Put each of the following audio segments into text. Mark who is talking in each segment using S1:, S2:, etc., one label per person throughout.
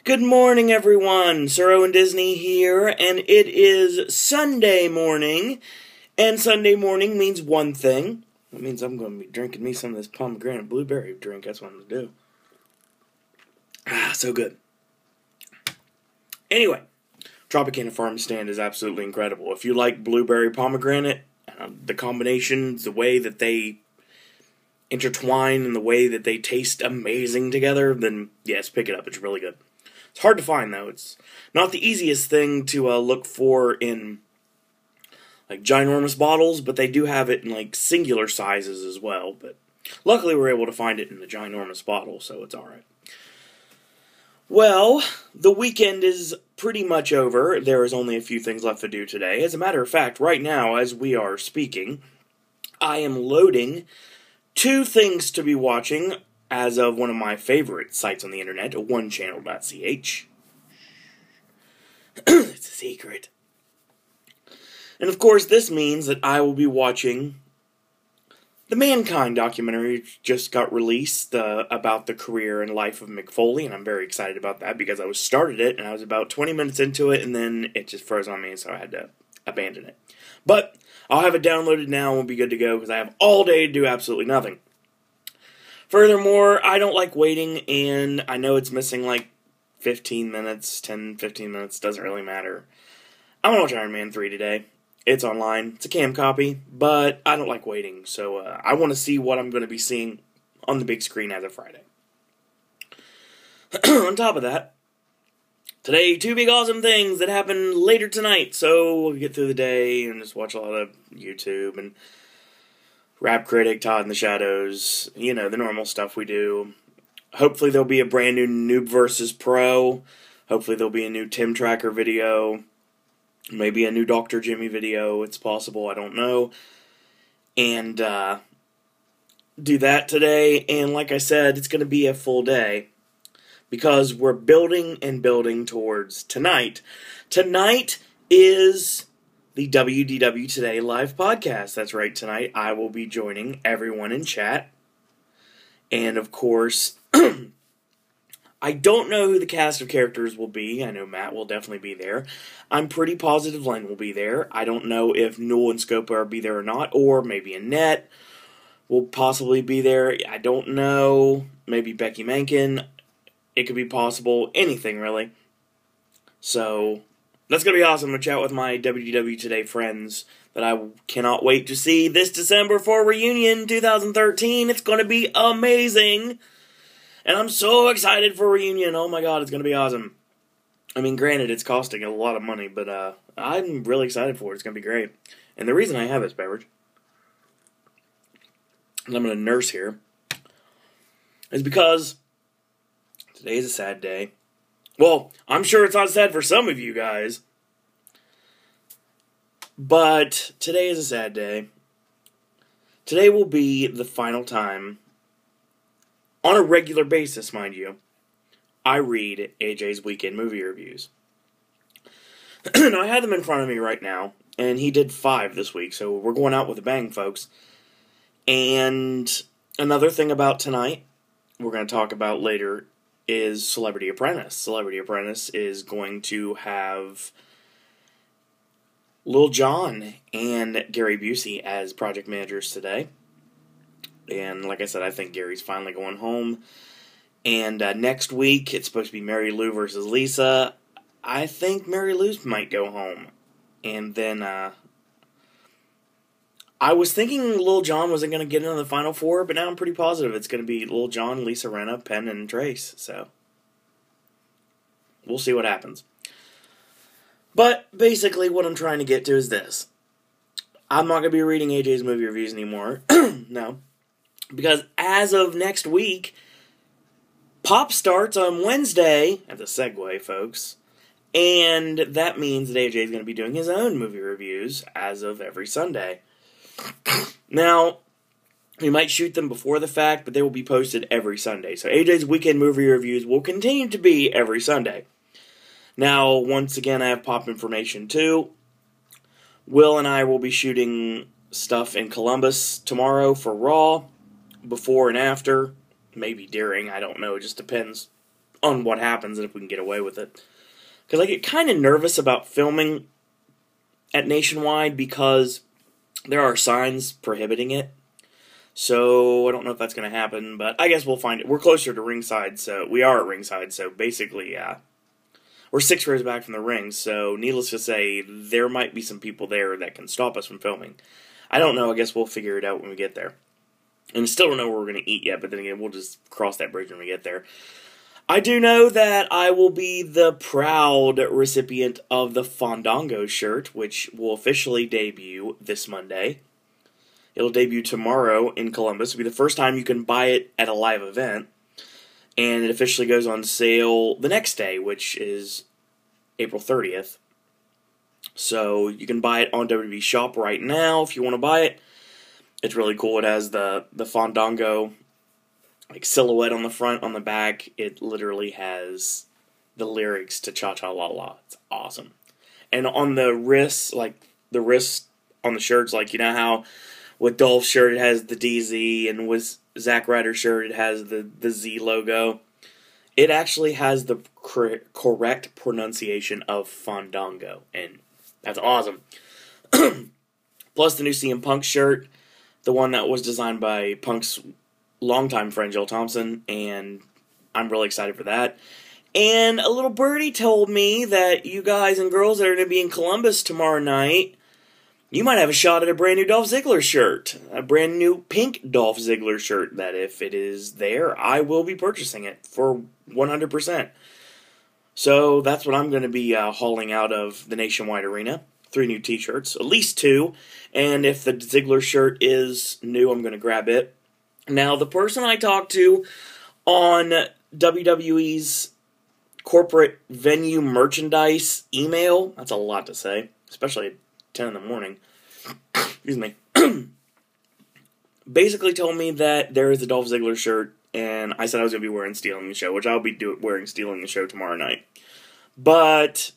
S1: Good morning, everyone. Sir Owen Disney here, and it is Sunday morning. And Sunday morning means one thing. It means I'm going to be drinking me some of this pomegranate blueberry drink. That's what I'm going to do. Ah, so good. Anyway, Tropicana Farm Stand is absolutely incredible. If you like blueberry pomegranate, the combinations, the way that they intertwine, and the way that they taste amazing together, then yes, pick it up. It's really good. It's hard to find, though. It's not the easiest thing to look for in, like, ginormous bottles, but they do have it in, like, singular sizes as well. But luckily, we're able to find it in the ginormous bottle, so it's alright. Well, the weekend is pretty much over. There is only a few things left to do today. As a matter of fact, right now, as we are speaking, I am loading 2 things to be watching as of one of my favorite sites on the internet, onechannel.ch. It's a secret. And of course, this means that I will be watching the Mankind documentary, which just got released about the career and life of Mick Foley, and I'm very excited about that because I started it, and I was about 20 minutes into it, and then it just froze on me, so I had to abandon it. But I'll have it downloaded now, and we'll be good to go, because I have all day to do absolutely nothing. Furthermore, I don't like waiting, and I know it's missing like 15 minutes, 10, 15 minutes, doesn't really matter. I'm going to watch Iron Man 3 today. It's online. It's a cam copy, but I don't like waiting, so I want to see what I'm going to be seeing on the big screen as of Friday. On top of that, today, 2 big awesome things that happen later tonight, so we'll get through the day and just watch a lot of YouTube and Rap Critic, Todd in the Shadows, you know, the normal stuff we do. Hopefully there'll be a brand new Noob vs. Pro. Hopefully there'll be a new Tim Tracker video. Maybe a new Dr. Jimmy video. It's possible, I don't know. And do that today. And like I said, it's going to be a full day, because we're building and building towards tonight. Tonight is the WDW Today live podcast. That's right, tonight I will be joining everyone in chat. And of course, I don't know who the cast of characters will be. I know Matt will definitely be there. I'm pretty positive Len will be there. I don't know if Newell and Scopa will be there or not, or maybe Annette will possibly be there. I don't know. Maybe Becky Menken. It could be possible. Anything, really. So that's going to be awesome. I'm going to chat with my WDW Today friends that I cannot wait to see this December for Reunion 2013. It's going to be amazing. And I'm so excited for Reunion. Oh my god, it's going to be awesome. I mean, granted, it's costing a lot of money, but I'm really excited for it. It's going to be great. And the reason I have this beverage, and I'm going to nurse here, is because today is a sad day. Well, I'm sure it's not sad for some of you guys, but today is a sad day. Today will be the final time, on a regular basis, mind you, I read AJ's weekend movie reviews. Now, I have them in front of me right now, and he did 5 this week, so we're going out with a bang, folks. And another thing about tonight, we're going to talk about later, is Celebrity Apprentice. Celebrity Apprentice is going to have Lil Jon and Gary Busey as project managers today. And like I said, I think Gary's finally going home. And next week, it's supposed to be Mary Lou versus Lisa. I think Mary Lou might go home. And then I was thinking Lil Jon wasn't going to get into the Final 4, but now I'm pretty positive it's going to be Lil Jon, Lisa Rinna, Penn, and Trace. So we'll see what happens. But basically what I'm trying to get to is this. I'm not going to be reading AJ's movie reviews anymore. No. Because as of next week, Pop starts on Wednesday. That's a segue, folks. And that means that AJ is going to be doing his own movie reviews as of every Sunday. Now, we might shoot them before the fact, but they will be posted every Sunday. So AJ's weekend movie reviews will continue to be every Sunday. Now, once again, I have Pop information too. Will and I will be shooting stuff in Columbus tomorrow for Raw, before and after, maybe during, I don't know, it just depends on what happens and if we can get away with it. Because I get kind of nervous about filming at Nationwide because there are signs prohibiting it. So I don't know if that's going to happen, but I guess we'll find it. We're closer to ringside, so we are at ringside, so basically, we're 6 rows back from the ring, so needless to say, there might be some people there that can stop us from filming. I don't know, I guess we'll figure it out when we get there. And still don't know where we're going to eat yet, but then again, we'll just cross that bridge when we get there. I do know that I will be the proud recipient of the Fandango shirt, which will officially debut this Monday. It'll debut tomorrow in Columbus. It'll be the first time you can buy it at a live event. And it officially goes on sale the next day, which is April 30th. So you can buy it on WWE Shop right now if you want to buy it. It's really cool. It has the Fandango like silhouette on the front, on the back. It literally has the lyrics to Cha Cha La La. It's awesome. And on the wrists, like the wrists on the shirts, like you know how with Dolph's shirt it has the DZ, and with Zack Ryder's shirt it has the Z logo. It actually has the correct pronunciation of Fandango, and that's awesome. Plus the new CM Punk shirt, the one that was designed by Punk's longtime friend Joel Thompson, and I'm really excited for that. And a little birdie told me that you guys and girls that are going to be in Columbus tomorrow night, you might have a shot at a brand new Dolph Ziggler shirt. A brand new pink Dolph Ziggler shirt that if it is there, I will be purchasing it for 100%. So that's what I'm going to be hauling out of the Nationwide Arena. 3 new t-shirts, at least 2. And if the Ziggler shirt is new, I'm going to grab it. Now, the person I talked to on WWE's corporate venue merchandise email, that's a lot to say, especially at 10 in the morning, excuse me, basically told me that there is a Dolph Ziggler shirt, and I said I was going to be wearing Stealing the Show, which I'll be wearing Stealing the Show tomorrow night. But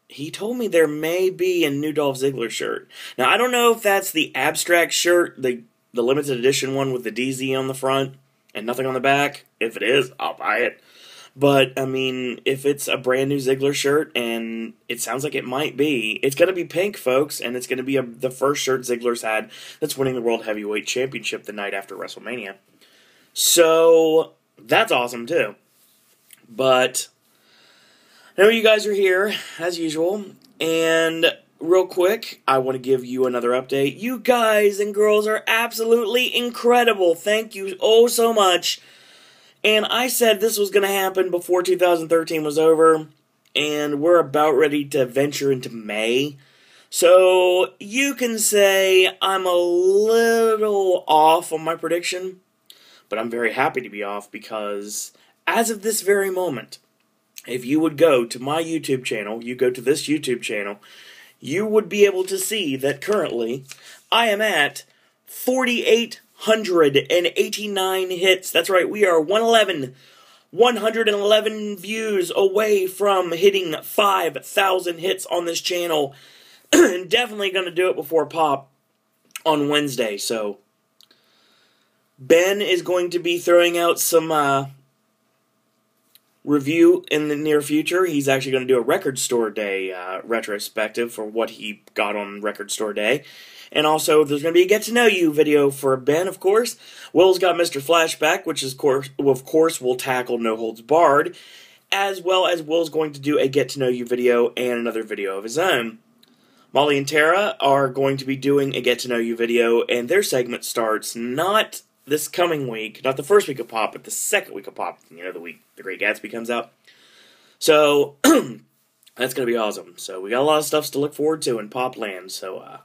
S1: he told me there may be a new Dolph Ziggler shirt. Now, I don't know if that's the abstract shirt, the limited edition one with the DZ on the front and nothing on the back. If it is, I'll buy it. But, I mean, if it's a brand new Ziggler shirt, and it sounds like it might be, it's going to be pink, folks, and it's going to be the first shirt Ziggler's had that's winning the World Heavyweight Championship the night after WrestleMania. So, that's awesome, too. But I know you guys are here, as usual, and real quick, I want to give you another update. You guys and girls are absolutely incredible. Thank you oh so much. And I said this was going to happen before 2013 was over, and we're about ready to venture into May. So you can say I'm a little off on my prediction, but I'm very happy to be off because as of this very moment, if you would go to my YouTube channel, you go to this YouTube channel, you would be able to see that currently I am at 4,889 hits. That's right, we are 111 views away from hitting 5,000 hits on this channel. And definitely going to do it before Pop on Wednesday. So Ben is going to be throwing out some review in the near future. He's actually going to do a Record Store Day retrospective for what he got on Record Store Day. And also, there's going to be a Get to Know You video for Ben, of course. Will's got Mr. Flashback, which is, of course, will tackle No Holds Barred, as well as Will's going to do a Get to Know You video and another video of his own. Molly and Tara are going to be doing a Get to Know You video, and their segment starts not this coming week, not the first week of Pop, but the second week of Pop, you know, the week The Great Gatsby comes out. So, that's going to be awesome. So, we got a lot of stuff to look forward to in Pop Land, so,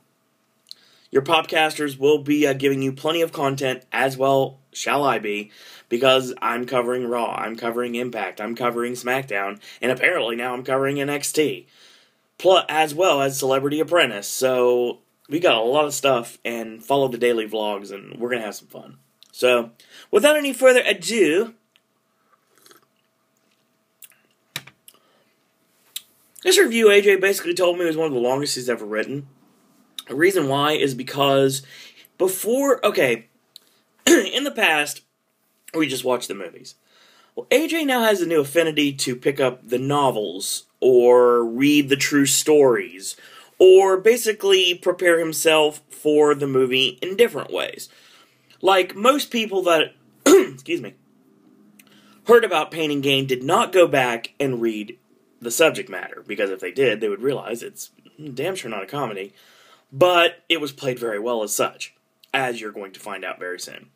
S1: your Popcasters will be giving you plenty of content, as well shall I be, because I'm covering Raw, I'm covering Impact, I'm covering SmackDown, and apparently now I'm covering NXT, plus, as well as Celebrity Apprentice. So, we got a lot of stuff, and follow the daily vlogs, and we're going to have some fun. So, without any further ado, this review AJ basically told me was one of the longest he's ever written. The reason why is because before, okay, in the past, we just watched the movies. Well, AJ now has a new affinity to pick up the novels, or read the true stories, or basically prepare himself for the movie in different ways. Like most people that, excuse me, heard about Pain and Gain did not go back and read the subject matter, because if they did, they would realize it's damn sure not a comedy, but it was played very well as such, as you're going to find out very soon.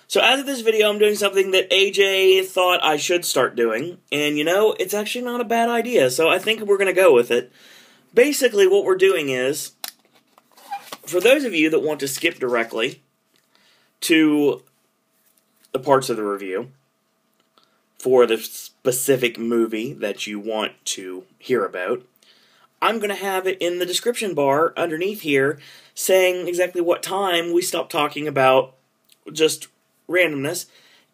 S1: So as of this video, I'm doing something that AJ thought I should start doing, and you know, it's actually not a bad idea, so I think we're going to go with it. Basically, what we're doing is, for those of you that want to skip directly to the parts of the review for the specific movie that you want to hear about, I'm going to have it in the description bar underneath here saying exactly what time we stop talking about just randomness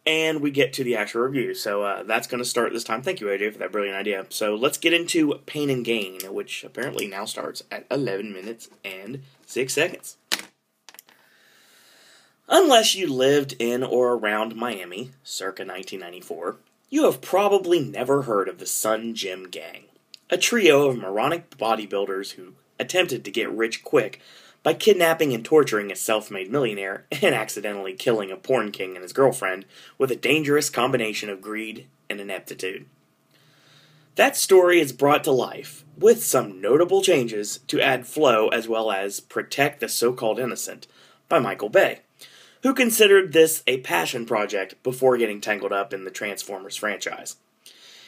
S1: and we get to the actual review. So that's going to start this time. Thank you, AJ, for that brilliant idea. So let's get into Pain and Gain, which apparently now starts at 11 minutes and 6 seconds. Unless you lived in or around Miami, circa 1994, you have probably never heard of the Sun Gym Gang, a trio of moronic bodybuilders who attempted to get rich quick by kidnapping and torturing a self-made millionaire and accidentally killing a porn king and his girlfriend with a dangerous combination of greed and ineptitude. That story is brought to life, with some notable changes to add flow as well as protect the so-called innocent, by Michael Bay, who considered this a passion project before getting tangled up in the Transformers franchise.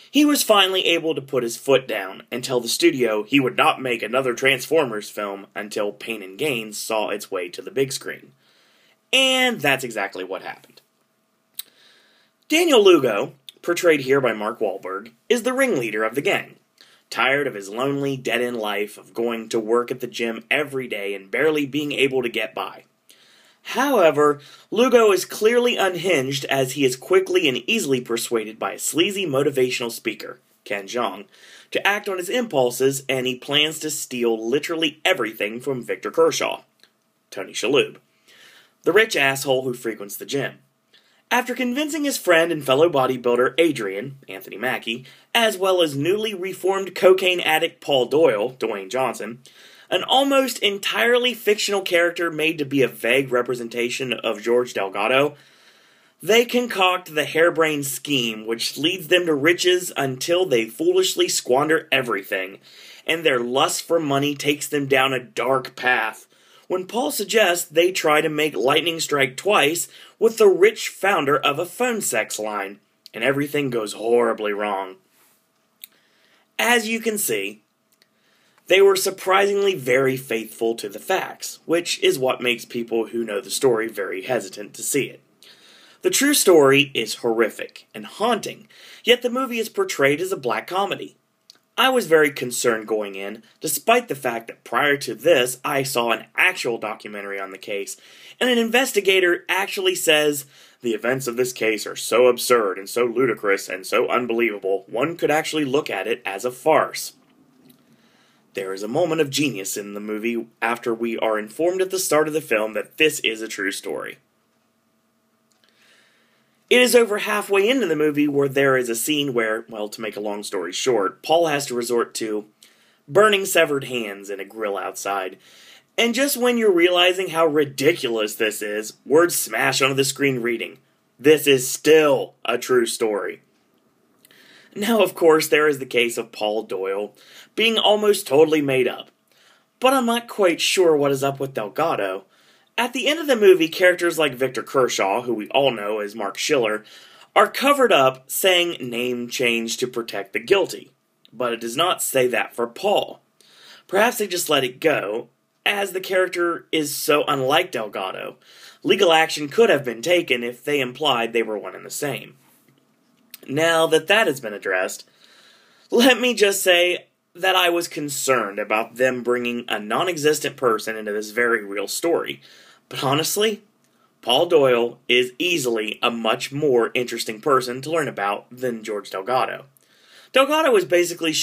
S1: He was finally able to put his foot down and tell the studio he would not make another Transformers film until Pain and Gain saw its way to the big screen. And that's exactly what happened. Daniel Lugo, portrayed here by Mark Wahlberg, is the ringleader of the gang, tired of his lonely, dead-end life of going to work at the gym every day and barely being able to get by. However, Lugo is clearly unhinged as he is quickly and easily persuaded by a sleazy motivational speaker, Ken Jeong, to act on his impulses, and he plans to steal literally everything from Victor Kershaw, Tony Shalhoub, the rich asshole who frequents the gym. After convincing his friend and fellow bodybuilder Adrian, Anthony Mackie, as well as newly reformed cocaine addict Paul Doyle, Dwayne Johnson, an almost entirely fictional character made to be a vague representation of George Delgado, they concoct the harebrained scheme which leads them to riches until they foolishly squander everything, and their lust for money takes them down a dark path, when Paul suggests they try to make lightning strike twice with the rich founder of a phone sex line, and everything goes horribly wrong. As you can see, they were surprisingly very faithful to the facts, which is what makes people who know the story very hesitant to see it. The true story is horrific and haunting, yet the movie is portrayed as a black comedy. I was very concerned going in, despite the fact that prior to this I saw an actual documentary on the case, and an investigator actually says, "The events of this case are so absurd and so ludicrous and so unbelievable, one could actually look at it as a farce." There is a moment of genius in the movie after we are informed at the start of the film that this is a true story. It is over halfway into the movie where there is a scene where, well, to make a long story short, Paul has to resort to burning severed hands in a grill outside. And just when you're realizing how ridiculous this is, words smash onto the screen reading, "This is still a true story." Now, of course, there is the case of Paul Doyle being almost totally made up. But I'm not quite sure what is up with Delgado. At the end of the movie, characters like Victor Kershaw, who we all know as Mark Schiller, are covered up saying name change to protect the guilty. But it does not say that for Paul. Perhaps they just let it go, as the character is so unlike Delgado. Legal action could have been taken if they implied they were one and the same. Now that that has been addressed, let me just say that I was concerned about them bringing a non-existent person into this very real story. But honestly, Paul Doyle is easily a much more interesting person to learn about than George Delgado. Delgado was basically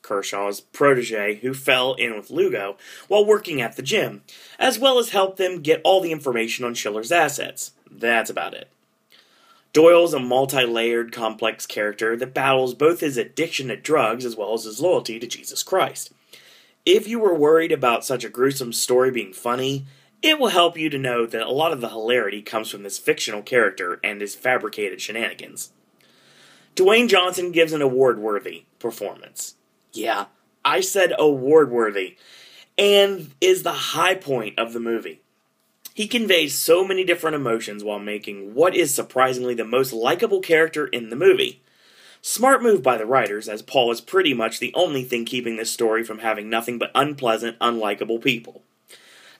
S1: Kershaw's protege who fell in with Lugo while working at the gym, as well as helped them get all the information on Schiller's assets. That's about it. Doyle's a multi-layered, complex character that battles both his addiction to drugs as well as his loyalty to Jesus Christ. If you were worried about such a gruesome story being funny, it will help you to know that a lot of the hilarity comes from this fictional character and his fabricated shenanigans. Dwayne Johnson gives an award-worthy performance. Yeah, I said award-worthy, and is the high point of the movie. He conveys so many different emotions while making what is surprisingly the most likable character in the movie. Smart move by the writers, as Paul is pretty much the only thing keeping this story from having nothing but unpleasant, unlikable people.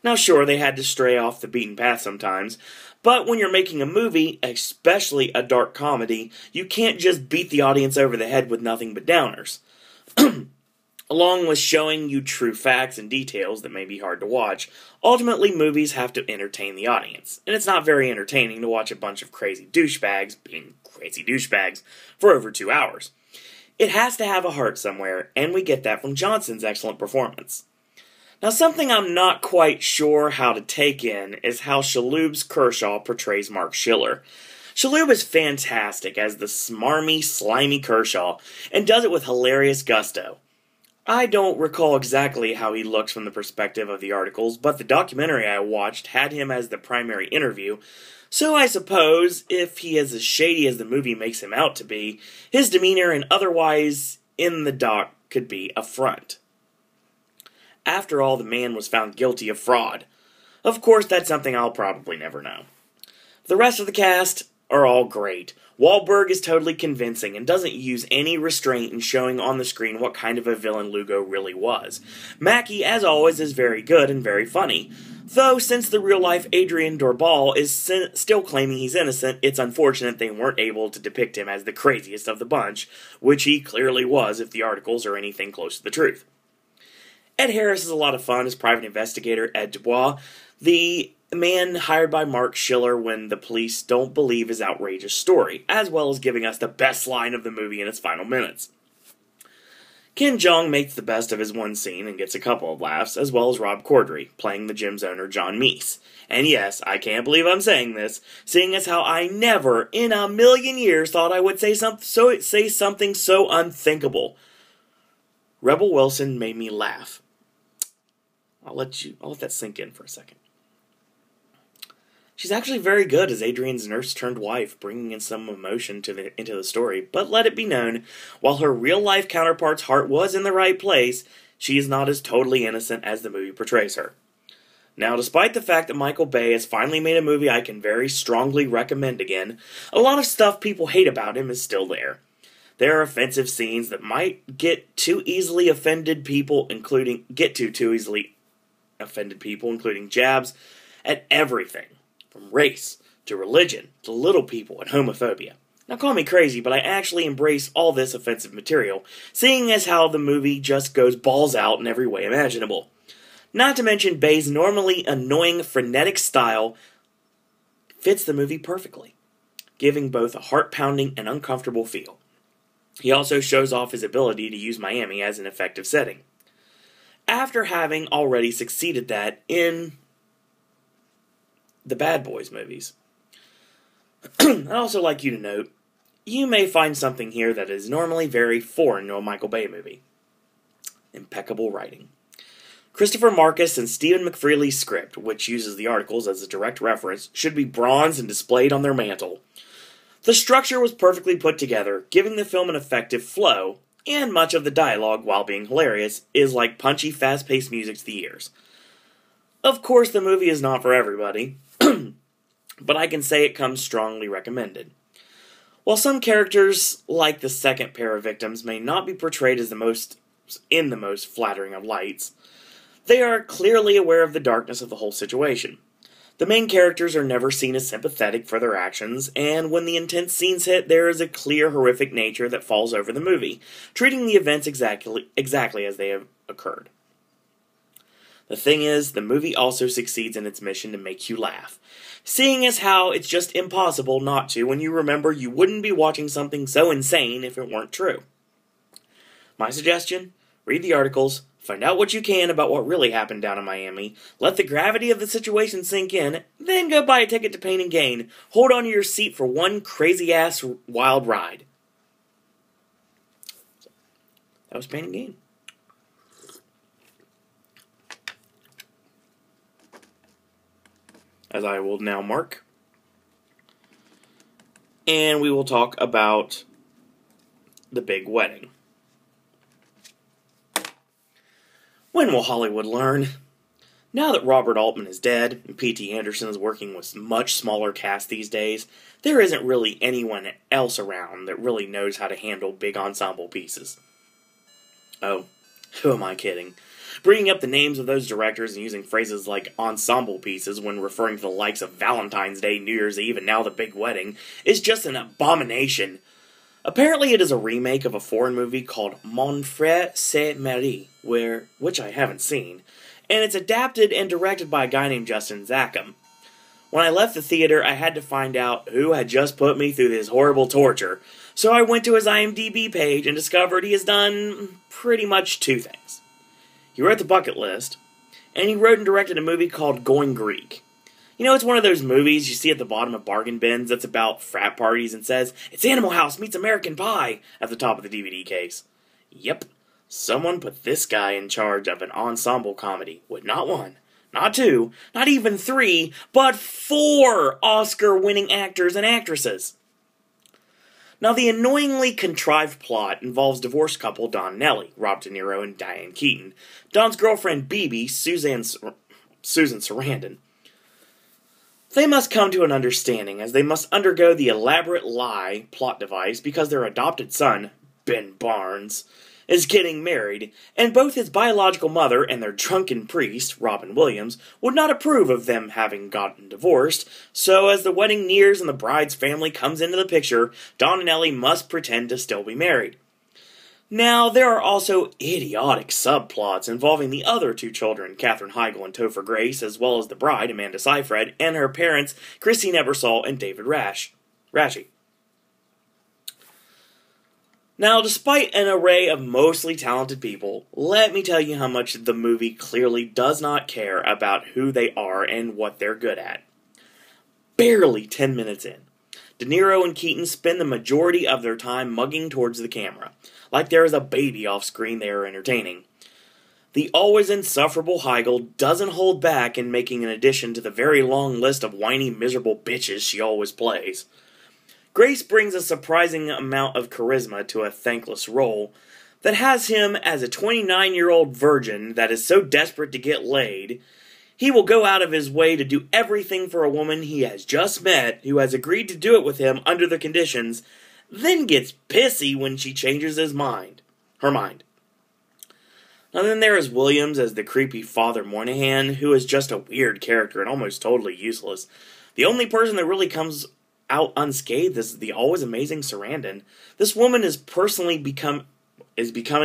S1: Now sure, they had to stray off the beaten path sometimes, but when you're making a movie, especially a dark comedy, you can't just beat the audience over the head with nothing but downers. Along with showing you true facts and details that may be hard to watch, ultimately movies have to entertain the audience, and it's not very entertaining to watch a bunch of crazy douchebags being crazy douchebags for over 2 hours. It has to have a heart somewhere, and we get that from Johnson's excellent performance. Now, something I'm not quite sure how to take in is how Shaloub's Kershaw portrays Mark Schiller. Shaloub is fantastic as the smarmy, slimy Kershaw, and does it with hilarious gusto. I don't recall exactly how he looks from the perspective of the articles, but the documentary I watched had him as the primary interview, so I suppose if he is as shady as the movie makes him out to be, his demeanor and otherwise in the doc could be a front. After all, the man was found guilty of fraud. Of course, that's something I'll probably never know. The rest of the cast are all great. Wahlberg is totally convincing and doesn't use any restraint in showing on the screen what kind of a villain Lugo really was. Mackie, as always, is very good and very funny. Though, since the real-life Adrian Dorbal is still claiming he's innocent, it's unfortunate they weren't able to depict him as the craziest of the bunch, which he clearly was if the articles are anything close to the truth. Ed Harris is a lot of fun as private investigator Ed Dubois, the man hired by Mark Schiller when the police don't believe his outrageous story, as well as giving us the best line of the movie in its final minutes. Ken Jeong makes the best of his one scene and gets a couple of laughs, as well as Rob Corddry, playing the gym's owner John Meese. And yes, I can't believe I'm saying this, seeing as how I never, in a million years, thought I would say something so unthinkable. Rebel Wilson made me laugh. I'll let that sink in for a second. She's actually very good as Adrian's nurse-turned-wife, bringing in some emotion into the story, but let it be known, while her real-life counterpart's heart was in the right place, she is not as totally innocent as the movie portrays her. Now, despite the fact that Michael Bay has finally made a movie I can very strongly recommend again, a lot of stuff people hate about him is still there. There are offensive scenes that might get too easily offended people, including jabs at everything. From race, to religion, to little people, and homophobia. Now call me crazy, but I actually embrace all this offensive material, seeing as how the movie just goes balls out in every way imaginable. Not to mention Bay's normally annoying, frenetic style fits the movie perfectly, giving both a heart-pounding and uncomfortable feel. He also shows off his ability to use Miami as an effective setting. After having already succeeded that in the Bad Boys movies. I'd also like you to note, you may find something here that is normally very foreign to a Michael Bay movie. Impeccable writing. Christopher Marcus and Stephen McFeely's script, which uses the articles as a direct reference, should be bronzed and displayed on their mantle. The structure was perfectly put together, giving the film an effective flow, and much of the dialogue, while being hilarious, is like punchy, fast-paced music to the ears. Of course, the movie is not for everybody, but I can say it comes strongly recommended. While some characters, like the second pair of victims, may not be portrayed as in the most flattering of lights, they are clearly aware of the darkness of the whole situation. The main characters are never seen as sympathetic for their actions, and when the intense scenes hit, there is a clear horrific nature that falls over the movie, treating the events exactly as they have occurred. The thing is, the movie also succeeds in its mission to make you laugh, seeing as how it's just impossible not to when you remember you wouldn't be watching something so insane if it weren't true. My suggestion? Read the articles, Find out what you can about what really happened down in Miami. Let the gravity of the situation sink in. Then go buy a ticket to Pain and Gain. Hold on to your seat for one crazy-ass wild ride. That was Pain and Gain. As I will now mark. And we will talk about the big wedding. When will Hollywood learn? Now that Robert Altman is dead, and P.T. Anderson is working with much smaller casts these days, there isn't really anyone else around that really knows how to handle big ensemble pieces. Oh, who am I kidding? Bringing up the names of those directors and using phrases like ensemble pieces when referring to the likes of Valentine's Day, New Year's Eve, and now the big wedding is just an abomination. Apparently it is a remake of a foreign movie called Mon Frère c'est Marie, which I haven't seen, and it's adapted and directed by a guy named Justin Zackham. When I left the theater, I had to find out who had just put me through this horrible torture, so I went to his IMDb page and discovered he has done pretty much two things. He wrote The Bucket List, and he wrote and directed a movie called Going Greek. You know, it's one of those movies you see at the bottom of bargain bins that's about frat parties and says, "It's Animal House meets American Pie," at the top of the DVD case. Yep, someone put this guy in charge of an ensemble comedy with not one, not two, not even three, but 4 Oscar-winning actors and actresses. Now, the annoyingly contrived plot involves divorced couple Don and Nellie, Rob De Niro and Diane Keaton, Don's girlfriend Bibi, Susan Sarandon. They must come to an understanding, as they must undergo the elaborate lie plot device because their adopted son, Ben Barnes, is getting married, and both his biological mother and their drunken priest, Robin Williams, would not approve of them having gotten divorced, so as the wedding nears and the bride's family comes into the picture, Don and Ellie must pretend to still be married. Now, there are also idiotic subplots involving the other 2 children, Katherine Heigl and Topher Grace, as well as the bride, Amanda Seyfried, and her parents, Christine Ebersole and David Rashi. Now, despite an array of mostly talented people, let me tell you how much the movie clearly does not care about who they are and what they're good at. Barely 10 minutes in, De Niro and Keaton spend the majority of their time mugging towards the camera, like there is a baby off-screen they are entertaining. The always insufferable Heigl doesn't hold back in making an addition to the very long list of whiny, miserable bitches she always plays. Grace brings a surprising amount of charisma to a thankless role that has him as a 29-year-old virgin that is so desperate to get laid, he will go out of his way to do everything for a woman he has just met who has agreed to do it with him under the conditions, then gets pissy when she changes her mind. Now then there is Williams as the creepy Father Moynihan, who is just a weird character and almost totally useless. The only person that really comes out unscathed is the always amazing Sarandon. This woman is becoming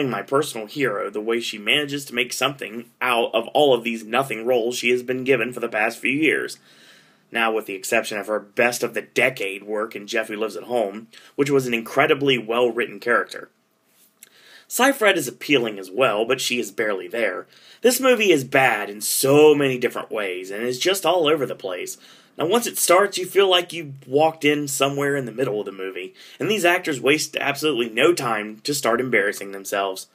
S1: my personal hero, the way she manages to make something out of all of these nothing roles she has been given for the past few years. Now, with the exception of her best of the decade work in Jeff Who Lives at Home, which was an incredibly well-written character. Seyfried is appealing as well, but she is barely there. This movie is bad in so many different ways, and is just all over the place. Now, once it starts, you feel like you walked in somewhere in the middle of the movie, and these actors waste absolutely no time to start embarrassing themselves.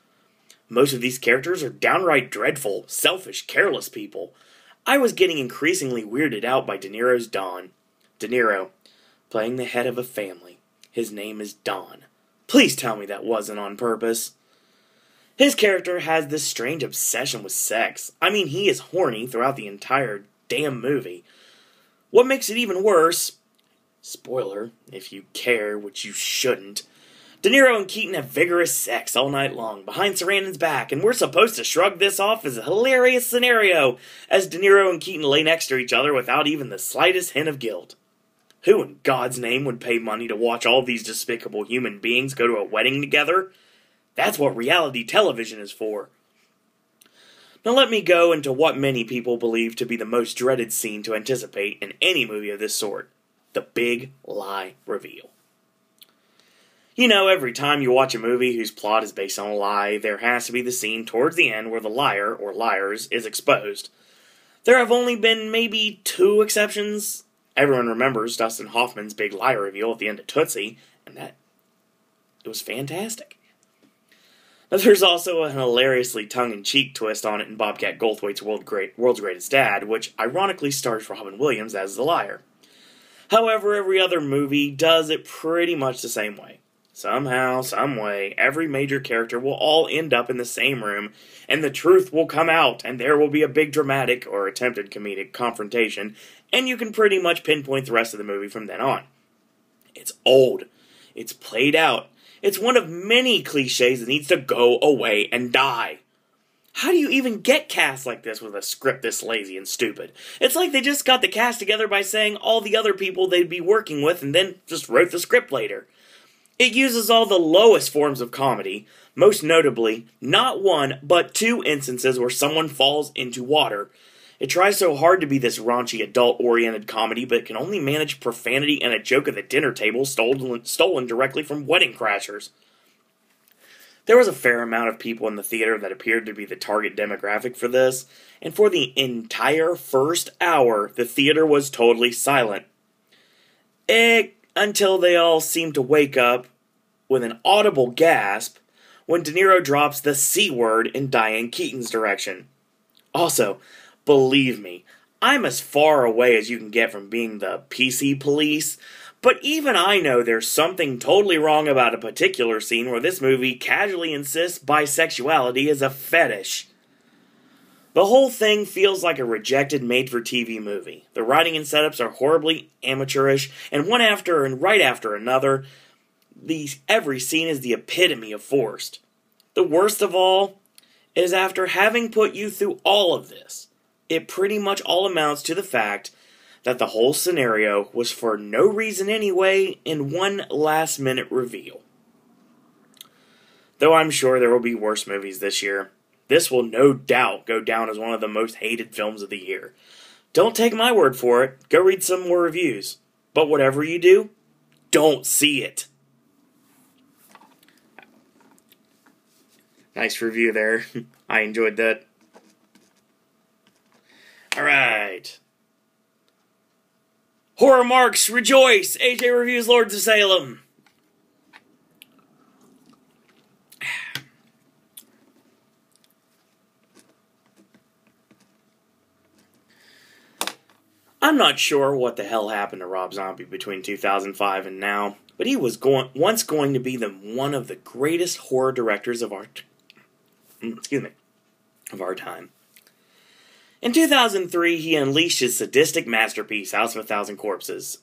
S1: Most of these characters are downright dreadful, selfish, careless people. I was getting increasingly weirded out by De Niro's Don. De Niro, playing the head of a family. His name is Don. Please tell me that wasn't on purpose. His character has this strange obsession with sex. I mean, he is horny throughout the entire damn movie. What makes it even worse, spoiler, if you care, which you shouldn't, De Niro and Keaton have vigorous sex all night long, behind Sarandon's back, and we're supposed to shrug this off as a hilarious scenario, as De Niro and Keaton lay next to each other without even the slightest hint of guilt. Who in God's name would pay money to watch all these despicable human beings go to a wedding together? That's what reality television is for. Now let me go into what many people believe to be the most dreaded scene to anticipate in any movie of this sort. The big lie reveal. You know, every time you watch a movie whose plot is based on a lie, there has to be the scene towards the end where the liar, or liars, is exposed. There have only been maybe 2 exceptions. Everyone remembers Dustin Hoffman's big lie reveal at the end of Tootsie, and it was fantastic. But there's also a hilariously tongue-in-cheek twist on it in Bobcat Goldthwait's World's Greatest Dad, which ironically stars Robin Williams as the liar. However, every other movie does it pretty much the same way. Somehow, someway, every major character will all end up in the same room, and the truth will come out, and there will be a big dramatic, or attempted comedic, confrontation, and you can pretty much pinpoint the rest of the movie from then on. It's old. It's played out. It's one of many cliches that needs to go away and die. How do you even get cast like this with a script this lazy and stupid? It's like they just got the cast together by saying all the other people they'd be working with and then just wrote the script later. It uses all the lowest forms of comedy, most notably, not 1, but 2 instances where someone falls into water. It tries so hard to be this raunchy, adult-oriented comedy, but it can only manage profanity and a joke at the dinner table stolen directly from Wedding Crashers. There was a fair amount of people in the theater that appeared to be the target demographic for this, and for the entire first hour, the theater was totally silent. Until they all seemed to wake up with an audible gasp when De Niro drops the C word in Diane Keaton's direction. Also, believe me, I'm as far away as you can get from being the PC police, but even I know there's something totally wrong about a particular scene where this movie casually insists bisexuality is a fetish. The whole thing feels like a rejected made-for-TV movie. The writing and setups are horribly amateurish, and one after and right after another, every scene is the epitome of forced. The worst of all is after having put you through all of this, it pretty much all amounts to the fact that the whole scenario was for no reason anyway in one last-minute reveal. Though I'm sure there will be worse movies this year, this will no doubt go down as one of the most hated films of the year. Don't take my word for it. Go read some more reviews. But whatever you do, don't see it. Nice review there. I enjoyed that. Alright. Horror Marks, rejoice! AJ reviews Lords of Salem. I'm not sure what the hell happened to Rob Zombie between 2005 and now, but he was once going to be one of the greatest horror directors of our time. In 2003, he unleashed his sadistic masterpiece, House of a Thousand Corpses,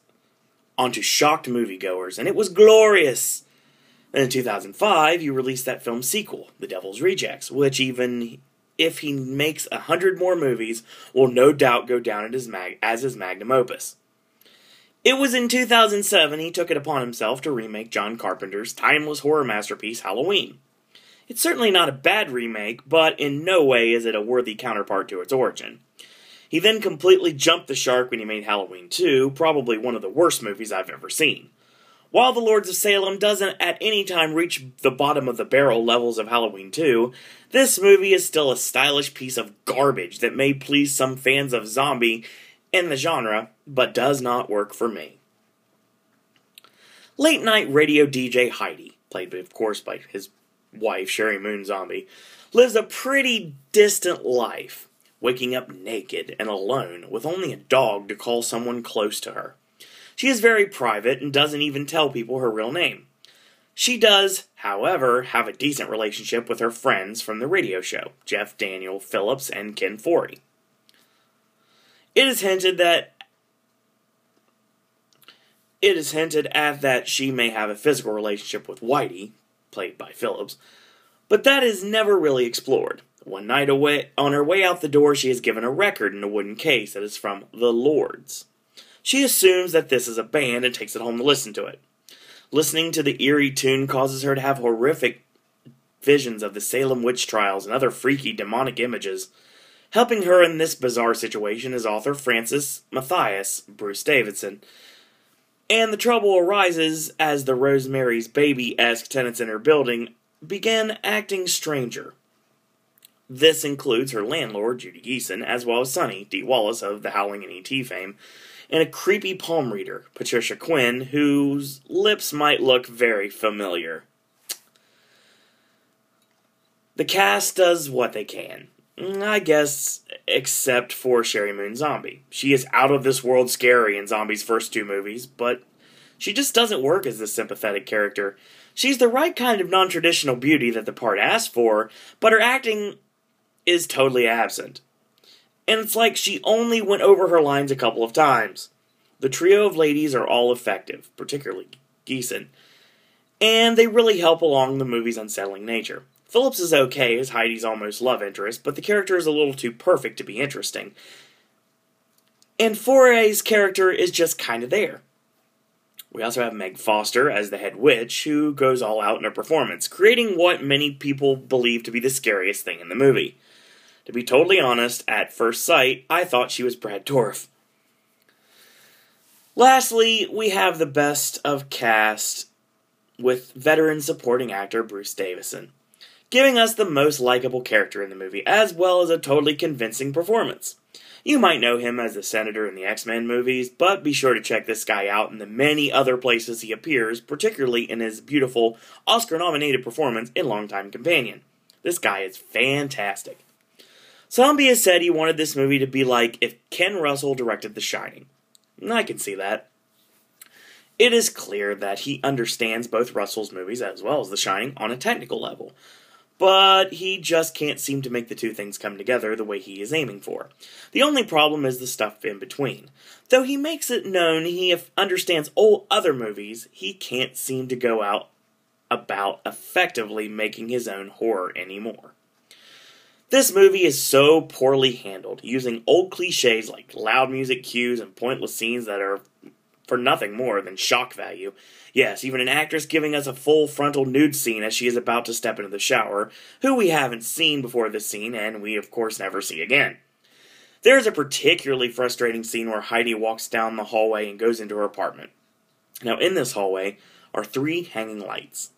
S1: onto shocked moviegoers, and it was glorious. Then in 2005, he released that film sequel, The Devil's Rejects, which even if he makes 100 more movies, will no doubt go down as his magnum opus. It was in 2007 he took it upon himself to remake John Carpenter's timeless horror masterpiece, Halloween. It's certainly not a bad remake, but in no way is it a worthy counterpart to its origin. He then completely jumped the shark when he made Halloween 2, probably one of the worst movies I've ever seen. While The Lords of Salem doesn't at any time reach the bottom of the barrel levels of Halloween 2, this movie is still a stylish piece of garbage that may please some fans of zombie in the genre, but does not work for me. Late night radio DJ Heidi, played of course by his wife, Sherry Moon Zombie, lives a pretty distant life, waking up naked and alone with only a dog to call someone close to her. She is very private and doesn't even tell people her real name. She does, however, have a decent relationship with her friends from the radio show, Jeff Daniel Phillips and Ken Forey. It is hinted at that she may have a physical relationship with Whitey, played by Phillips, but that is never really explored. One night on her way out the door, she is given a record in a wooden case that is from The Lords. She assumes that this is a band and takes it home to listen to it. Listening to the eerie tune causes her to have horrific visions of the Salem witch trials and other freaky demonic images. Helping her in this bizarre situation is author Francis Matthias, Bruce Davidson, And the trouble arises as the Rosemary's Baby-esque tenants in her building begin acting stranger. This includes her landlord, Judy Geeson, as well as Sonny, D. Wallace of the Howling and E.T. fame, and a creepy palm reader, Patricia Quinn, whose lips might look very familiar. The cast does what they can, I guess, except for Sherry Moon Zombie. She is out of this world scary in Zombie's first 2 movies, but she just doesn't work as this sympathetic character. She's the right kind of non-traditional beauty that the part asked for, but her acting is totally absent. And it's like she only went over her lines a couple of times. The trio of ladies are all effective, particularly Geeson, and they really help along the movie's unsettling nature. Phillips is okay as Heidi's almost love interest, but the character is a little too perfect to be interesting. And Foray's character is just kind of there. We also have Meg Foster as the head witch, who goes all out in her performance, creating what many people believe to be the scariest thing in the movie. To be totally honest, at first sight, I thought she was Brad Dourif. Lastly, we have the best of cast with veteran supporting actor Bruce Davison, giving us the most likable character in the movie, as well as a totally convincing performance. You might know him as the Senator in the X-Men movies, but be sure to check this guy out in the many other places he appears, particularly in his beautiful Oscar-nominated performance in Longtime Companion. This guy is fantastic. Zombie has said he wanted this movie to be like if Ken Russell directed The Shining. I can see that. It is clear that he understands both Russell's movies as well as The Shining on a technical level, but he just can't seem to make the two things come together the way he is aiming for. The only problem is the stuff in between. Though he makes it known he understands all other movies, he can't seem to go out about effectively making his own horror anymore. This movie is so poorly handled, using old cliches like loud music cues and pointless scenes that are for nothing more than shock value. Yes, even an actress giving us a full frontal nude scene as she is about to step into the shower, who we haven't seen before this scene, and we of course never see again. There's a particularly frustrating scene where Heidi walks down the hallway and goes into her apartment. Now in this hallway are 3 hanging lights.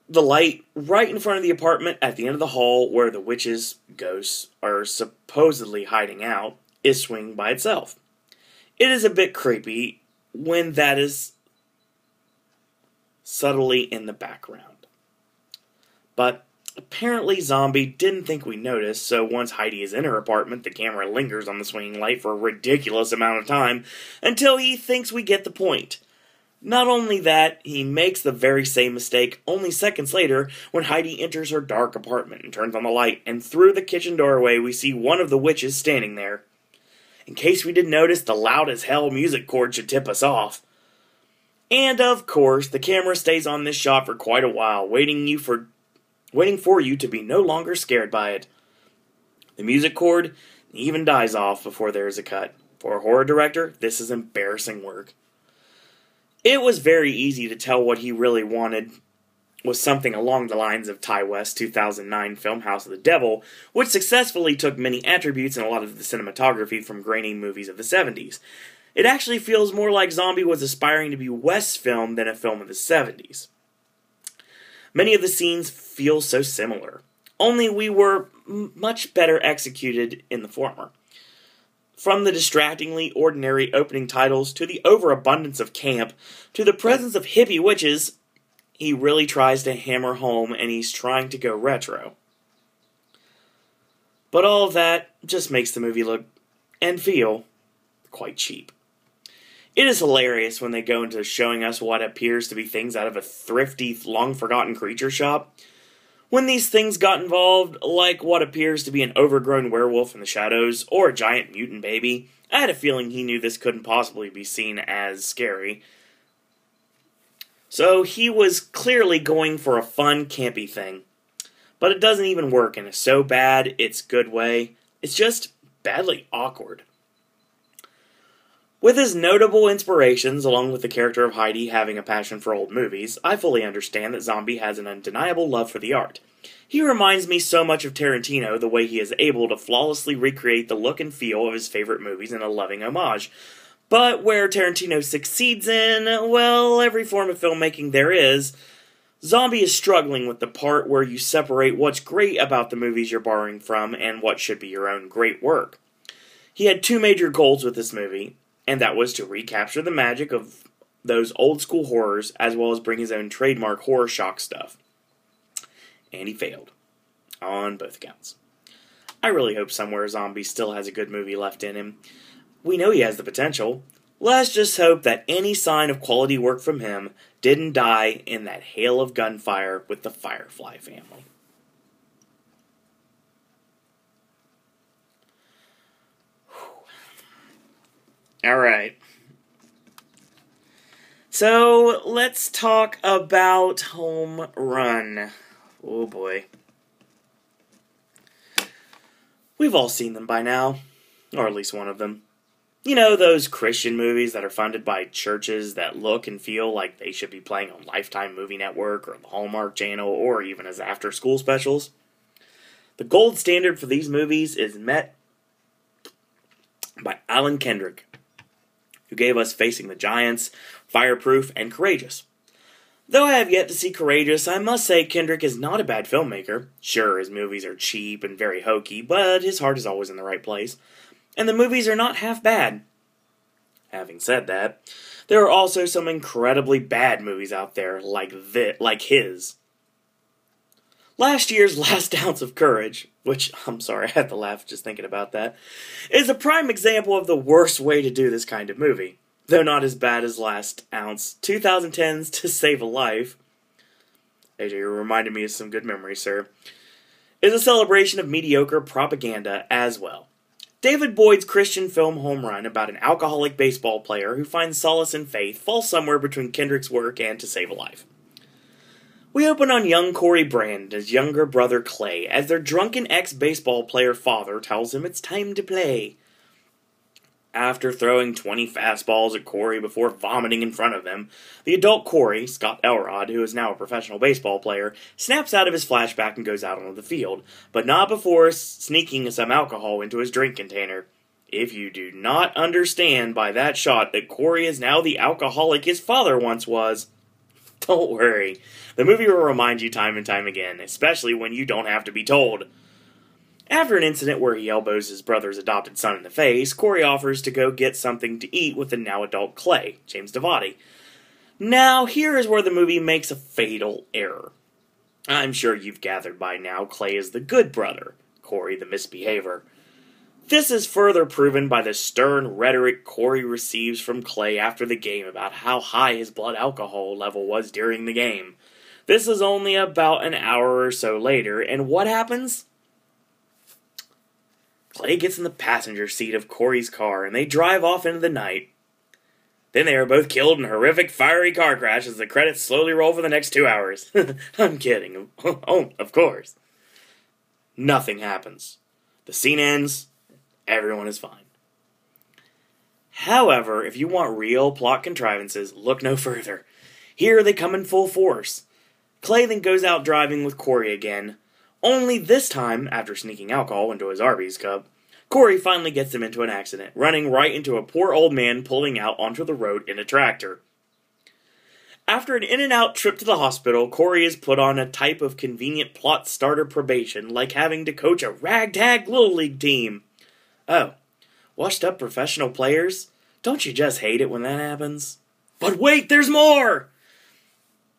S1: The light right in front of the apartment at the end of the hall where the witches' ghosts are supposedly hiding out is swinging by itself. It is a bit creepy when that is subtly in the background. But apparently Zombie didn't think we noticed, so once Heidi is in her apartment, the camera lingers on the swinging light for a ridiculous amount of time until he thinks we get the point. Not only that, he makes the very same mistake only seconds later when Heidi enters her dark apartment and turns on the light, and through the kitchen doorway we see one of the witches standing there. In case we didn't notice, the loud as hell music chord should tip us off. And of course, the camera stays on this shot for quite a while, waiting for you to be no longer scared by it. The music chord even dies off before there is a cut. For a horror director, this is embarrassing work. It was very easy to tell what he really wanted was something along the lines of Ty West's 2009 film House of the Devil, which successfully took many attributes and a lot of the cinematography from grainy movies of the 70s. It actually feels more like Zombie was aspiring to be West's film than a film of the 70s. Many of the scenes feel so similar, only we were much better executed in the former. From the distractingly ordinary opening titles, to the overabundance of camp, to the presence of hippie witches, he really tries to hammer home and he's trying to go retro. But all of that just makes the movie look and feel quite cheap. It is hilarious when they go into showing us what appears to be things out of a thrifty, long-forgotten creature shop. When these things got involved, like what appears to be an overgrown werewolf in the shadows, or a giant mutant baby, I had a feeling he knew this couldn't possibly be seen as scary. So he was clearly going for a fun, campy thing. But it doesn't even work in a so bad, it's good way. It's just badly awkward. With his notable inspirations, along with the character of Heidi having a passion for old movies, I fully understand that Zombie has an undeniable love for the art. He reminds me so much of Tarantino the way he is able to flawlessly recreate the look and feel of his favorite movies in a loving homage. But where Tarantino succeeds in, well, every form of filmmaking there is, Zombie is struggling with the part where you separate what's great about the movies you're borrowing from and what should be your own great work. He had two major goals with this movie, and that was to recapture the magic of those old school horrors as well as bring his own trademark horror shock stuff. And he failed. On both accounts. I really hope Somewhere Zombie still has a good movie left in him. We know he has the potential. Let's just hope that any sign of quality work from him didn't die in that hail of gunfire with the Firefly family. Alright. So, let's talk about Home Run. Oh boy. We've all seen them by now. Or at least one of them. You know, those Christian movies that are funded by churches that look and feel like they should be playing on Lifetime Movie Network or the Hallmark Channel or even as after-school specials? The gold standard for these movies is met by Alan Kendrick, who gave us Facing the Giants, Fireproof, and Courageous. Though I have yet to see Courageous, I must say Kendrick is not a bad filmmaker. Sure, his movies are cheap and very hokey, but his heart is always in the right place. And the movies are not half bad. Having said that, there are also some incredibly bad movies out there like his. Last year's Last Ounce of Courage, which, I'm sorry, I had to laugh just thinking about that, is a prime example of the worst way to do this kind of movie. Though not as bad as Last Ounce, 2010's To Save a Life, AJ, you reminded me of some good memories, sir, is a celebration of mediocre propaganda as well. David Boyd's Christian film Home Run, about an alcoholic baseball player who finds solace in faith, falls somewhere between Kendrick's work and To Save a Life. We open on young Corey Brand, his younger brother Clay, as their drunken ex-baseball player father tells him it's time to play. After throwing 20 fastballs at Corey before vomiting in front of him, the adult Corey, Scott Elrod, who is now a professional baseball player, snaps out of his flashback and goes out onto the field, but not before sneaking some alcohol into his drink container. If you do not understand by that shot that Corey is now the alcoholic his father once was, don't worry. The movie will remind you time and time again, especially when you don't have to be told. After an incident where he elbows his brother's adopted son in the face, Corey offers to go get something to eat with the now-adult Clay, James Devati. Now, here is where the movie makes a fatal error. I'm sure you've gathered by now Clay is the good brother, Corey the misbehavior. This is further proven by the stern rhetoric Corey receives from Clay after the game about how high his blood alcohol level was during the game. This is only about an hour or so later, and what happens? Clay gets in the passenger seat of Corey's car, and they drive off into the night. Then they are both killed in a horrific, fiery car crash as the credits slowly roll for the next 2 hours. I'm kidding. Oh, of course. Nothing happens. The scene ends. Everyone is fine. However, if you want real plot contrivances, look no further. Here they come in full force. Clay then goes out driving with Corey again. Only this time, after sneaking alcohol into his Arby's cup, Corey finally gets him into an accident, running right into a poor old man pulling out onto the road in a tractor. After an in-and-out trip to the hospital, Corey is put on a type of convenient plot starter probation, like having to coach a ragtag Little League team. Oh, washed-up professional players? Don't you just hate it when that happens? But wait, there's more!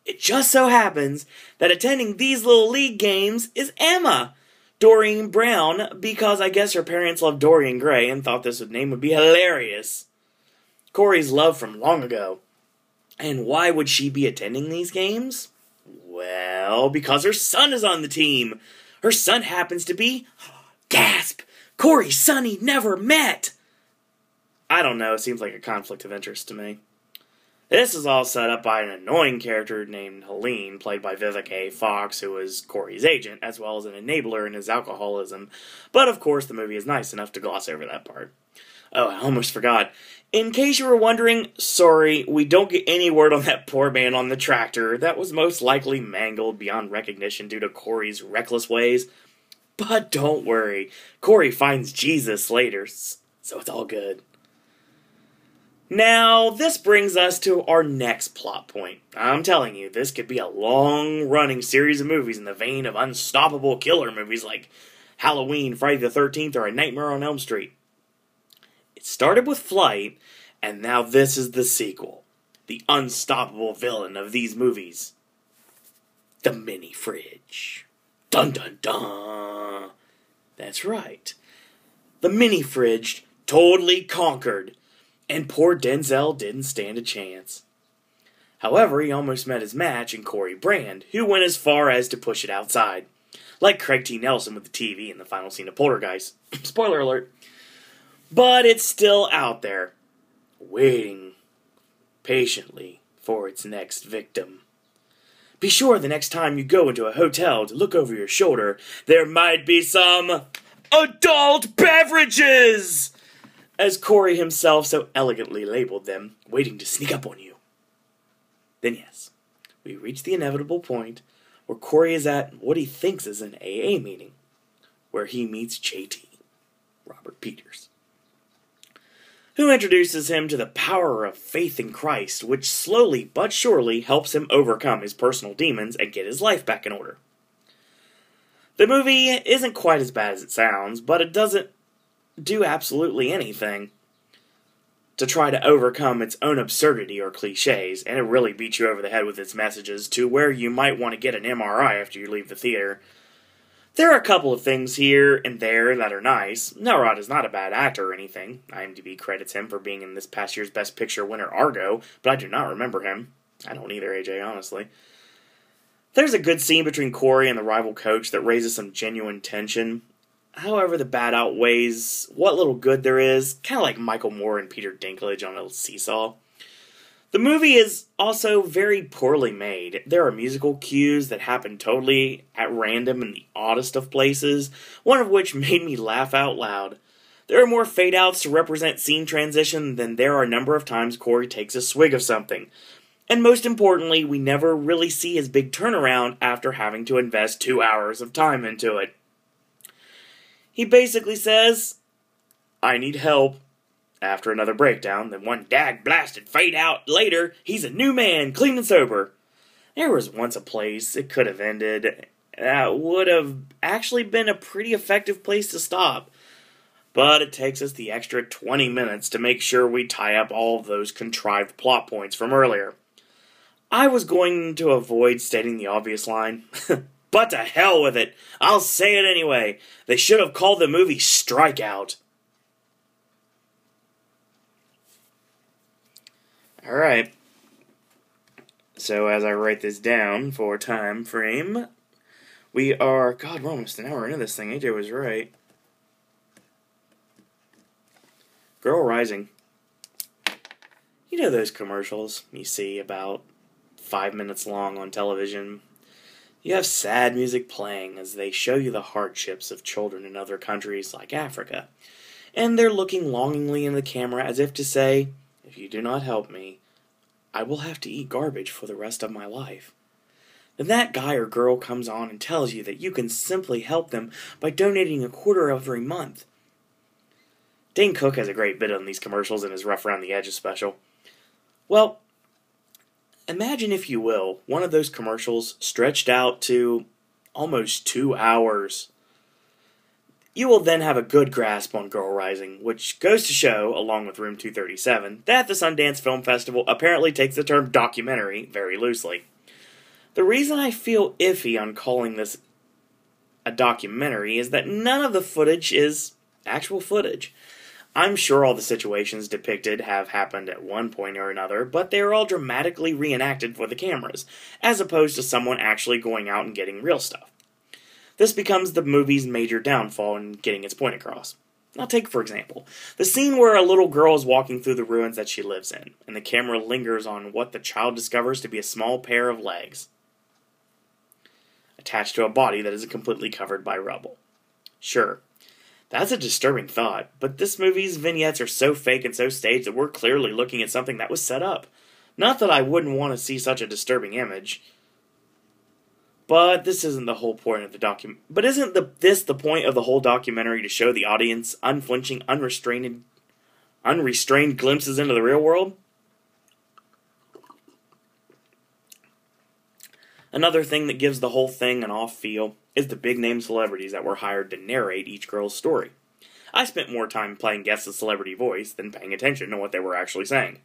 S1: It just so happens that attending these Little League games is Emma, Doreen Brown, because I guess her parents loved Dorian Gray and thought this name would be hilarious. Corey's love from long ago. And why would she be attending these games? Well, because her son is on the team. Her son happens to be, gasp, Corey's son he never met. I don't know, it seems like a conflict of interest to me. This is all set up by an annoying character named Helene, played by Vivica A. Fox, who is Corey's agent, as well as an enabler in his alcoholism. But of course, the movie is nice enough to gloss over that part. Oh, I almost forgot. In case you were wondering, sorry, we don't get any word on that poor man on the tractor. That was most likely mangled beyond recognition due to Corey's reckless ways. But don't worry, Corey finds Jesus later, so it's all good. Now, this brings us to our next plot point. I'm telling you, this could be a long-running series of movies in the vein of unstoppable killer movies like Halloween, Friday the 13th, or A Nightmare on Elm Street. It started with Flight, and now this is the sequel. The unstoppable villain of these movies. The mini fridge. Dun dun dun. That's right. The mini fridge totally conquered, and poor Denzel didn't stand a chance. However, he almost met his match in Corey Brand, who went as far as to push it outside. Like Craig T. Nelson with the TV in the final scene of Poltergeist. Spoiler alert. But it's still out there, waiting patiently for its next victim. Be sure the next time you go into a hotel to look over your shoulder, there might be some adult beverages, as Corey himself so elegantly labeled them, waiting to sneak up on you. Then yes, we reach the inevitable point where Corey is at what he thinks is an AA meeting, where he meets JT, Robert Peters, who introduces him to the power of faith in Christ, which slowly but surely helps him overcome his personal demons and get his life back in order. The movie isn't quite as bad as it sounds, but it doesn't do absolutely anything to try to overcome its own absurdity or cliches, and it really beats you over the head with its messages to where you might want to get an MRI after you leave the theater. There are a couple of things here and there that are nice. Elrod is not a bad actor or anything. IMDb credits him for being in this past year's Best Picture winner Argo, but I do not remember him. I don't either, AJ, honestly. There's a good scene between Corey and the rival coach that raises some genuine tension. However, the bad outweighs what little good there is, kind of like Michael Moore and Peter Dinklage on a seesaw. The movie is also very poorly made. There are musical cues that happen totally at random in the oddest of places, one of which made me laugh out loud. There are more fade-outs to represent scene transition than there are a number of times Corey takes a swig of something. And most importantly, we never really see his big turnaround after having to invest 2 hours of time into it. He basically says, I need help. After another breakdown, then one dag-blasted fade-out later, he's a new man, clean and sober. There was once a place it could have ended that would have actually been a pretty effective place to stop. But it takes us the extra 20 minutes to make sure we tie up all of those contrived plot points from earlier. I was going to avoid stating the obvious line, but to hell with it, I'll say it anyway. They should have called the movie Strikeout. Alright, so as I write this down for time frame, we are, God, we're almost an hour into this thing, AJ was right. Girl Rising. You know those commercials you see about 5 minutes long on television? You have sad music playing as they show you the hardships of children in other countries like Africa, and they're looking longingly in the camera as if to say, if you do not help me, I will have to eat garbage for the rest of my life. Then that guy or girl comes on and tells you that you can simply help them by donating a quarter every month. Dane Cook has a great bit on these commercials in his Rough Around the Edges special. Well, imagine, if you will, one of those commercials stretched out to almost 2 hours. You will then have a good grasp on Girl Rising, which goes to show, along with Room 237, that the Sundance Film Festival apparently takes the term documentary very loosely. The reason I feel iffy on calling this a documentary is that none of the footage is actual footage. I'm sure all the situations depicted have happened at one point or another, but they are all dramatically reenacted for the cameras, as opposed to someone actually going out and getting real stuff. This becomes the movie's major downfall in getting its point across. Now take, for example, the scene where a little girl is walking through the ruins that she lives in, and the camera lingers on what the child discovers to be a small pair of legs, attached to a body that is completely covered by rubble. Sure, that's a disturbing thought, but this movie's vignettes are so fake and so staged that we're clearly looking at something that was set up. Not that I wouldn't want to see such a disturbing image, but this isn't the whole point of the But isn't this the point of the whole documentary, to show the audience unflinching, unrestrained glimpses into the real world. Another thing that gives the whole thing an off feel is the big-name celebrities that were hired to narrate each girl's story. I spent more time playing guess the celebrity voice than paying attention to what they were actually saying.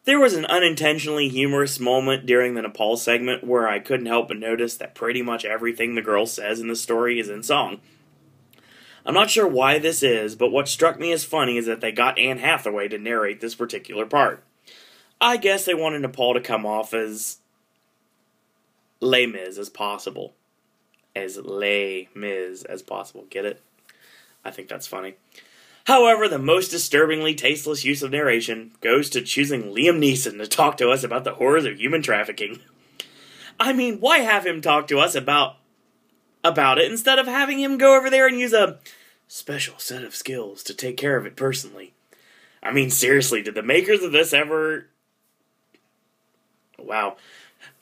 S1: There was an unintentionally humorous moment during the Nepal segment where I couldn't help but notice that pretty much everything the girl says in the story is in song. I'm not sure why this is, but what struck me as funny is that they got Anne Hathaway to narrate this particular part. I guess they wanted Nepal to come off as Les Mis as possible. As Les Mis as possible. Get it? I think that's funny. However, the most disturbingly tasteless use of narration goes to choosing Liam Neeson to talk to us about the horrors of human trafficking. I mean, why have him talk to us about it instead of having him go over there and use a special set of skills to take care of it personally? I mean, seriously, did the makers of this ever... Wow.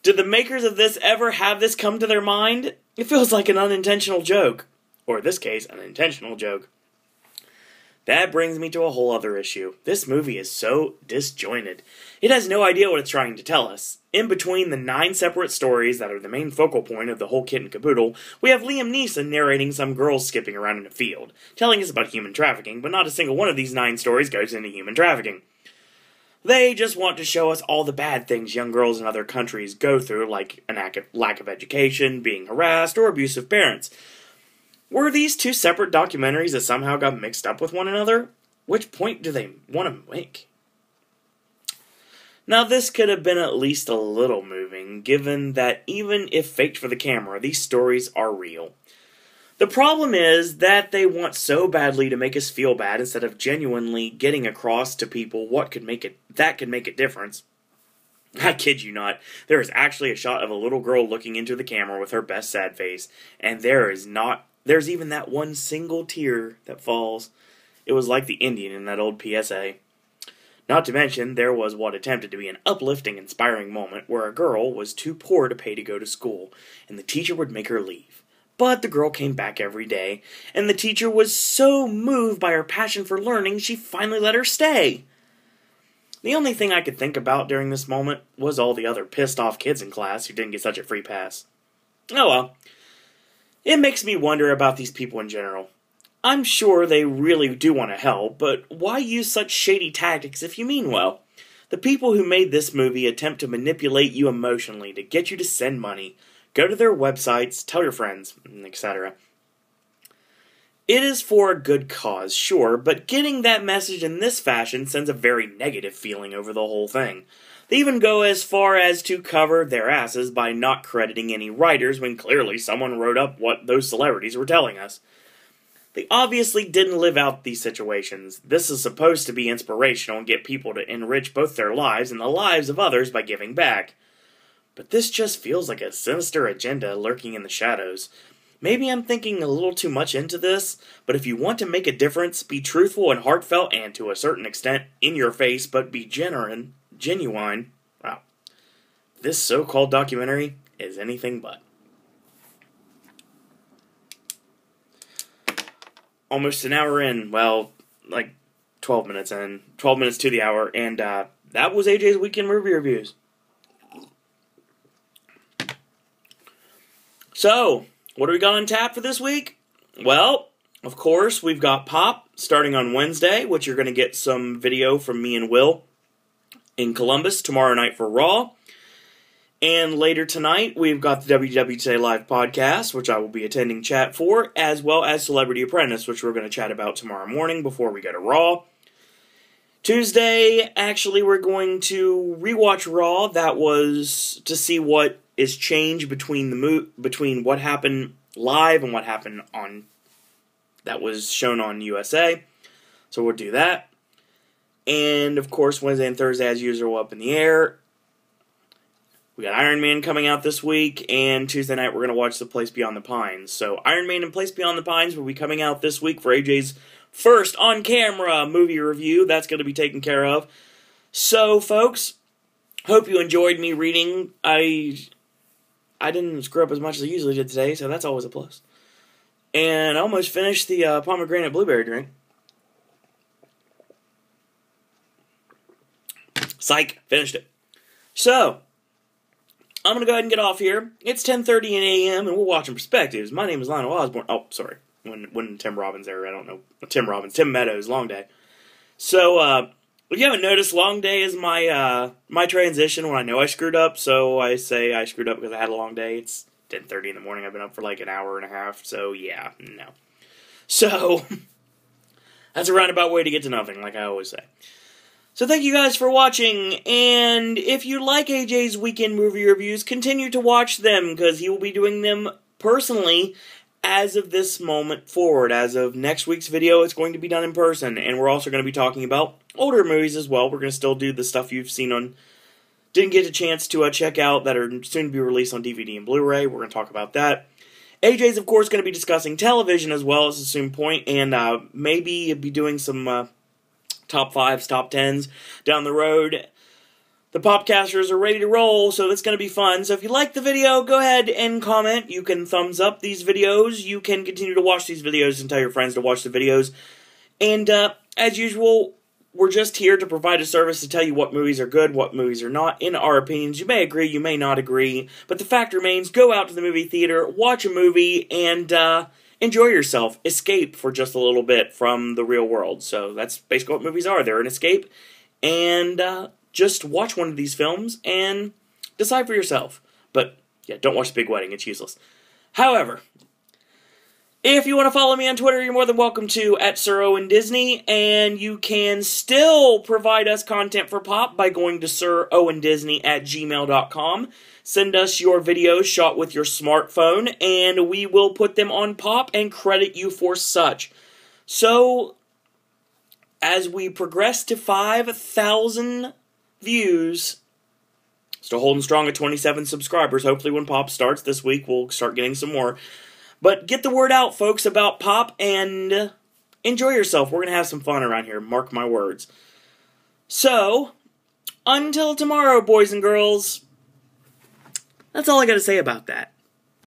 S1: Did the makers of this ever have this come to their mind? It feels like an unintentional joke. Or in this case, an intentional joke. That brings me to a whole other issue. This movie is so disjointed. It has no idea what it's trying to tell us. In between the 9 separate stories that are the main focal point of the whole kit and caboodle, we have Liam Neeson narrating some girls skipping around in a field, telling us about human trafficking, but not a single one of these 9 stories goes into human trafficking. They just want to show us all the bad things young girls in other countries go through, like a lack of education, being harassed, or abusive parents. Were these 2 separate documentaries that somehow got mixed up with one another? Which point do they want to make? Now, this could have been at least a little moving, given that even if faked for the camera, these stories are real. The problem is that they want so badly to make us feel bad instead of genuinely getting across to people what could make a difference. I kid you not, there is actually a shot of a little girl looking into the camera with her best sad face, and there's even that one single tear that falls. It was like the Indian in that old PSA. Not to mention, there was what attempted to be an uplifting, inspiring moment where a girl was too poor to pay to go to school, and the teacher would make her leave. But the girl came back every day, and the teacher was so moved by her passion for learning, she finally let her stay. The only thing I could think about during this moment was all the other pissed-off kids in class who didn't get such a free pass. Oh well. It makes me wonder about these people in general. I'm sure they really do want to help, but why use such shady tactics if you mean well? The people who made this movie attempt to manipulate you emotionally to get you to send money, go to their websites, tell your friends, etc. It is for a good cause, sure, but getting that message in this fashion sends a very negative feeling over the whole thing. They even go as far as to cover their asses by not crediting any writers when clearly someone wrote up what those celebrities were telling us. They obviously didn't live out these situations. This is supposed to be inspirational and get people to enrich both their lives and the lives of others by giving back. But this just feels like a sinister agenda lurking in the shadows. Maybe I'm thinking a little too much into this, but if you want to make a difference, be truthful and heartfelt and, to a certain extent, in your face, but be genuine. Wow. This so-called documentary is anything but. Almost an hour in, well, like 12 minutes in, 12 minutes to the hour, and that was AJ's Weekend Movie Reviews. So, what do we got on tap for this week? Well, of course, we've got Pop starting on Wednesday, which you're going to get some video from me and Will in Columbus tomorrow night for Raw. And later tonight, we've got the WW Today Live podcast, which I will be attending chat for, as well as Celebrity Apprentice, which we're going to chat about tomorrow morning before we go to Raw. Tuesday, actually, we're going to rewatch Raw. That was to see what is changed between what happened live and what happened on that was shown on USA. So we'll do that. And, of course, Wednesday and Thursday, as usual, up in the air. We got Iron Man coming out this week, and Tuesday night we're going to watch The Place Beyond the Pines. So Iron Man and Place Beyond the Pines will be coming out this week for AJ's first on-camera movie review. That's going to be taken care of. So, folks, hope you enjoyed me reading. I didn't screw up as much as I usually did today, so that's always a plus. And I almost finished the pomegranate blueberry drink. Psych. Finished it. So, I'm going to go ahead and get off here. It's 10:30 a.m. and we're watching Perspectives. My name is Lionel Osborne. Oh, sorry. When Tim Robbins there, I don't know. Tim Meadows, Long Day. So, if you haven't noticed, Long Day is my my transition when I know I screwed up. So I say I screwed up because I had a long day. It's 10:30 in the morning. I've been up for like an hour and a half. So, yeah, no. So, that's a roundabout way to get to nothing, like I always say. So thank you guys for watching, and if you like AJ's weekend movie reviews, continue to watch them, because he will be doing them personally as of this moment forward. As of next week's video, it's going to be done in person, and we're also going to be talking about older movies as well. We're going to still do the stuff you've seen on, didn't get a chance to check out, that are soon to be released on DVD and Blu-ray. We're going to talk about that. AJ's, of course, going to be discussing television as well as a soon point, and maybe be doing some top 5s, top 10s down the road. The Popcasters are ready to roll, so that's going to be fun. So if you like the video, go ahead and comment. You can thumbs up these videos. You can continue to watch these videos and tell your friends to watch the videos. And as usual, we're just here to provide a service to tell you what movies are good, what movies are not. In our opinions, you may agree, you may not agree, but the fact remains, go out to the movie theater, watch a movie, and enjoy yourself. Escape for just a little bit from the real world. So that's basically what movies are. They're an escape. And just watch one of these films and decide for yourself. But, yeah, don't watch The Big Wedding. It's useless. However, if you want to follow me on Twitter, you're more than welcome to, at Sir Owen Disney. And you can still provide us content for Pop by going to SirOwenDisney@gmail.com. Send us your videos shot with your smartphone, and we will put them on Pop and credit you for such. So, as we progress to 5,000 views, still holding strong at 27 subscribers. Hopefully when Pop starts this week, we'll start getting some more. But get the word out, folks, about Pop, and enjoy yourself. We're going to have some fun around here, mark my words. So, until tomorrow, boys and girls, that's all I got to say about that.